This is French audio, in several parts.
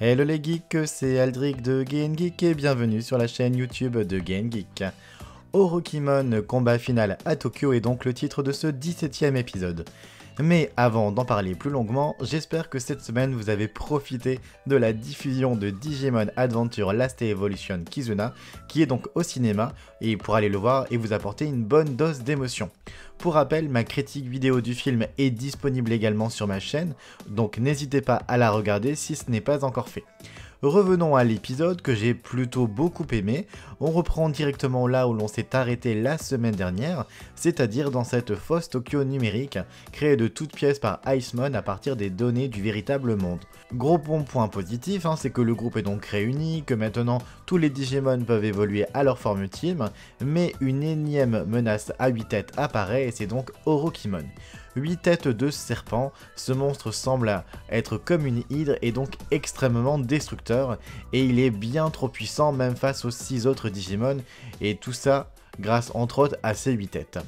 Hello les geeks, c'est Aldric de Game Geek et bienvenue sur la chaîne YouTube de Game Geek. Orokimon combat final à Tokyo est donc le titre de ce 17ème épisode. Mais avant d'en parler plus longuement, j'espère que cette semaine vous avez profité de la diffusion de Digimon Adventure Last Evolution Kizuna, qui est donc au cinéma, et pour aller le voir et vous apporter une bonne dose d'émotion. Pour rappel, ma critique vidéo du film est disponible également sur ma chaîne, donc n'hésitez pas à la regarder si ce n'est pas encore fait. Revenons à l'épisode que j'ai plutôt beaucoup aimé, on reprend directement là où l'on s'est arrêté la semaine dernière, c'est-à-dire dans cette fausse Tokyo numérique, créée de toutes pièces par Icemon à partir des données du véritable monde. Gros bon point positif, c'est que le groupe est donc réuni, que maintenant tous les Digimon peuvent évoluer à leur forme ultime, mais une énième menace à 8 têtes apparaît et c'est donc Orokimon. 8 têtes de serpent, ce monstre semble être comme une hydre et donc extrêmement destructeur, et il est bien trop puissant même face aux 6 autres Digimon, et tout ça grâce entre autres à ses 8 têtes.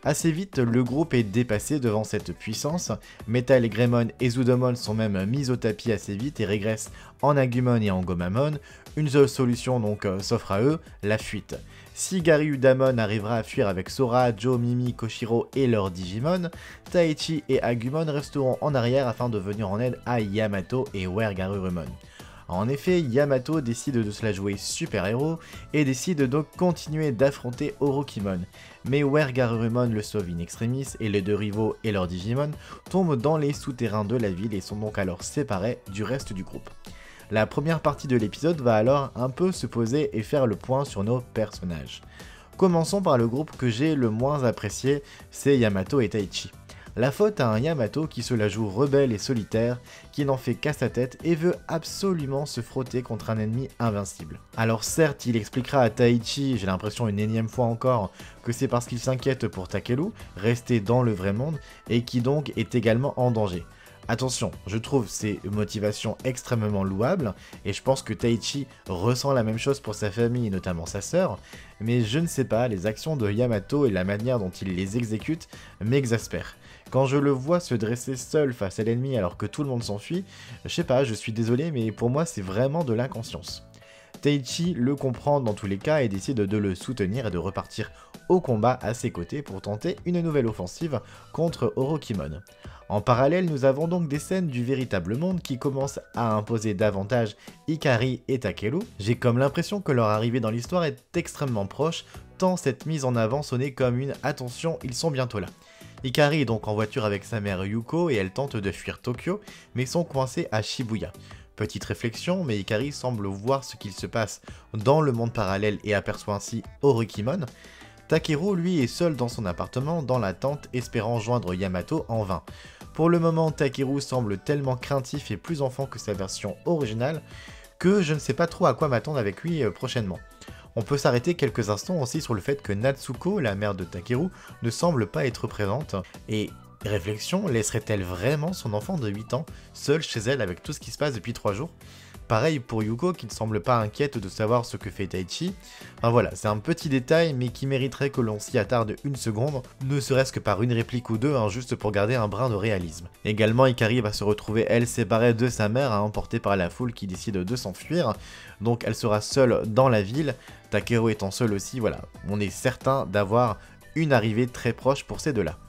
Assez vite, le groupe est dépassé devant cette puissance, Metal et Greymon et Zudomon sont même mis au tapis assez vite et régressent en Agumon et en Gomamon. Une seule solution donc s'offre à eux, la fuite. Si Gary Udamon arrivera à fuir avec Sora, Joe, Mimi, Koshiro et leurs Digimon, Taichi et Agumon resteront en arrière afin de venir en aide à Yamato et Wergarurumon. En effet, Yamato décide de se la jouer super-héros et décide donc continuer d'affronter Orokimon. Mais Wergarurumon le sauve in extremis et les deux rivaux et leurs Digimon tombent dans les souterrains de la ville et sont donc alors séparés du reste du groupe. La première partie de l'épisode va alors un peu se poser et faire le point sur nos personnages. Commençons par le groupe que j'ai le moins apprécié, c'est Yamato et Taichi. La faute à un Yamato qui se la joue rebelle et solitaire, qui n'en fait qu'à sa tête et veut absolument se frotter contre un ennemi invincible. Alors certes, il expliquera à Taichi, j'ai l'impression une énième fois encore, que c'est parce qu'il s'inquiète pour Takeru, resté dans le vrai monde, et qui donc est également en danger. Attention, je trouve ces motivations extrêmement louables, et je pense que Taichi ressent la même chose pour sa famille, notamment sa sœur, mais je ne sais pas, les actions de Yamato et la manière dont il les exécute m'exaspèrent. Quand je le vois se dresser seul face à l'ennemi alors que tout le monde s'enfuit, je sais pas, je suis désolé, mais pour moi c'est vraiment de l'inconscience. Taichi le comprend dans tous les cas et décide de le soutenir et de repartir au combat à ses côtés pour tenter une nouvelle offensive contre Orokimon. En parallèle, nous avons donc des scènes du véritable monde qui commencent à imposer davantage Ikari et Takeru. J'ai comme l'impression que leur arrivée dans l'histoire est extrêmement proche, tant cette mise en avant sonnait comme une « attention, ils sont bientôt là ». Ikari est donc en voiture avec sa mère Yuko et elle tente de fuir Tokyo, mais sont coincés à Shibuya. Petite réflexion, mais Ikari semble voir ce qu'il se passe dans le monde parallèle et aperçoit ainsi Orokimon. Takeru, lui, est seul dans son appartement, dans la tente, espérant joindre Yamato en vain. Pour le moment, Takeru semble tellement craintif et plus enfant que sa version originale, que je ne sais pas trop à quoi m'attendre avec lui prochainement. On peut s'arrêter quelques instants aussi sur le fait que Natsuko, la mère de Takeru, ne semble pas être présente, et réflexion, laisserait-elle vraiment son enfant de 8 ans seul chez elle avec tout ce qui se passe depuis 3 jours ? Pareil pour Yuko qui ne semble pas inquiète de savoir ce que fait Taichi. Enfin voilà, c'est un petit détail mais qui mériterait que l'on s'y attarde une seconde, ne serait-ce que par une réplique ou deux, juste pour garder un brin de réalisme. Également, Ikari va se retrouver elle séparée de sa mère, emportée par la foule qui décide de s'enfuir, donc elle sera seule dans la ville, Takeru étant seul aussi, voilà, on est certain d'avoir une arrivée très proche pour ces deux-là.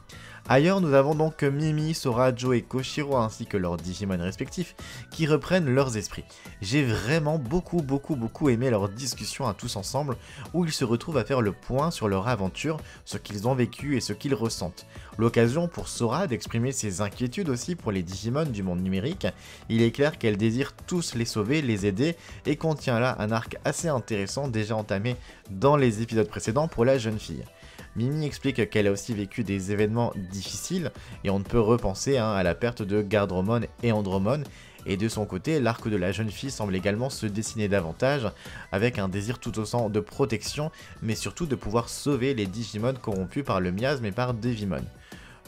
Ailleurs, nous avons donc Mimi, Sora, Joe et Koshiro ainsi que leurs Digimon respectifs qui reprennent leurs esprits. J'ai vraiment beaucoup aimé leur discussion à tous ensemble où ils se retrouvent à faire le point sur leur aventure, ce qu'ils ont vécu et ce qu'ils ressentent. L'occasion pour Sora d'exprimer ses inquiétudes aussi pour les Digimon du monde numérique. Il est clair qu'elle désire tous les sauver, les aider et contient là un arc assez intéressant déjà entamé dans les épisodes précédents pour la jeune fille. Mimi explique qu'elle a aussi vécu des événements difficiles et on ne peut repenser à la perte de Gardromon et Andromon, et de son côté, l'arc de la jeune fille semble également se dessiner davantage, avec un désir tout autant de protection, mais surtout de pouvoir sauver les Digimon corrompus par le miasme et par Devimon.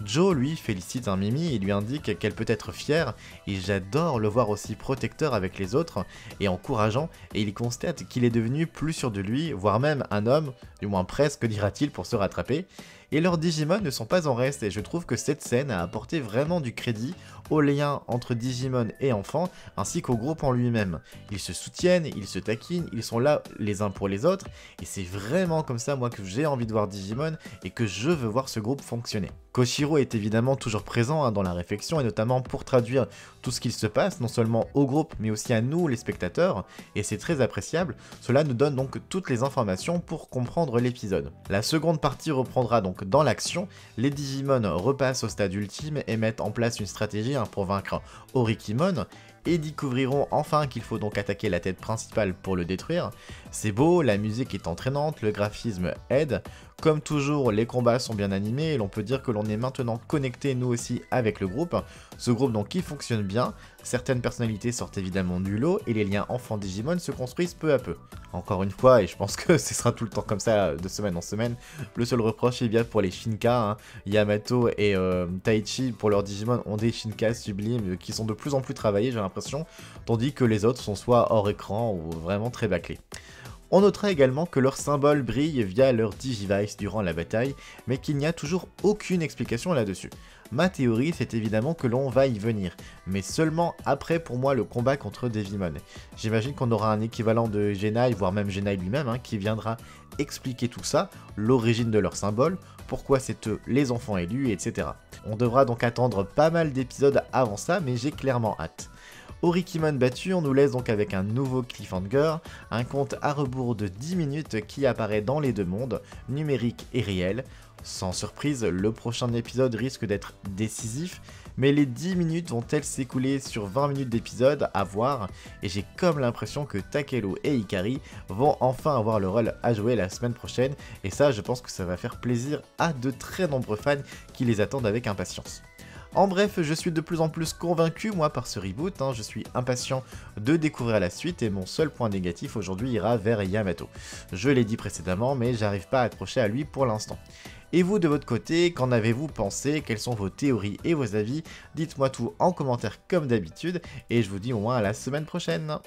Joe, lui, félicite Mimi et lui indique qu'elle peut être fière, et j'adore le voir aussi protecteur avec les autres et encourageant, et il constate qu'il est devenu plus sûr de lui, voire même un homme, du moins presque dira-t-il pour se rattraper. et leurs Digimon ne sont pas en reste, et je trouve que cette scène a apporté vraiment du crédit au lien entre Digimon et enfants, ainsi qu'au groupe en lui-même. Ils se soutiennent, ils se taquinent, ils sont là les uns pour les autres, et c'est vraiment comme ça moi que j'ai envie de voir Digimon, et que je veux voir ce groupe fonctionner. Koshiro est évidemment toujours présent dans la réflexion, et notamment pour traduire tout ce qu'il se passe, non seulement au groupe, mais aussi à nous les spectateurs, et c'est très appréciable. Cela nous donne donc toutes les informations pour comprendre l'épisode. La seconde partie reprendra donc dans l'action, les Digimon repassent au stade ultime et mettent en place une stratégie pour vaincre Orikimon, et découvriront enfin qu'il faut donc attaquer la tête principale pour le détruire. C'est beau, la musique est entraînante, le graphisme aide. Comme toujours, les combats sont bien animés et l'on peut dire que l'on est maintenant connecté nous aussi avec le groupe. Ce groupe donc qui fonctionne bien, certaines personnalités sortent évidemment du lot et les liens enfants Digimon se construisent peu à peu. Encore une fois, et je pense que ce sera tout le temps comme ça de semaine en semaine, le seul reproche est bien pour les Shinka, Yamato et Taichi pour leurs Digimon ont des Shinka sublimes qui sont de plus en plus travaillés j'ai l'impression, tandis que les autres sont soit hors écran ou vraiment très bâclés. On notera également que leurs symboles brillent via leur Digivice durant la bataille, mais qu'il n'y a toujours aucune explication là-dessus. Ma théorie, c'est évidemment que l'on va y venir, mais seulement après pour moi le combat contre Devimon. J'imagine qu'on aura un équivalent de Gennai, voire même Gennai lui-même, qui viendra expliquer tout ça, l'origine de leurs symboles, pourquoi c'est eux les enfants élus, etc. On devra donc attendre pas mal d'épisodes avant ça, mais j'ai clairement hâte. Orikimon battu, on nous laisse donc avec un nouveau cliffhanger, un compte à rebours de 10 minutes qui apparaît dans les deux mondes, numérique et réel. Sans surprise, le prochain épisode risque d'être décisif, mais les 10 minutes vont-elles s'écouler sur 20 minutes d'épisode à voir, et j'ai comme l'impression que Takelo et Ikari vont enfin avoir le rôle à jouer la semaine prochaine, et ça je pense que ça va faire plaisir à de très nombreux fans qui les attendent avec impatience. En bref, je suis de plus en plus convaincu, moi, par ce reboot, je suis impatient de découvrir la suite, et mon seul point négatif aujourd'hui ira vers Yamato. Je l'ai dit précédemment, mais j'arrive pas à accrocher à lui pour l'instant. Et vous, de votre côté, qu'en avez-vous pensé? Quelles sont vos théories et vos avis? Dites-moi tout en commentaire comme d'habitude, et je vous dis au moins à la semaine prochaine.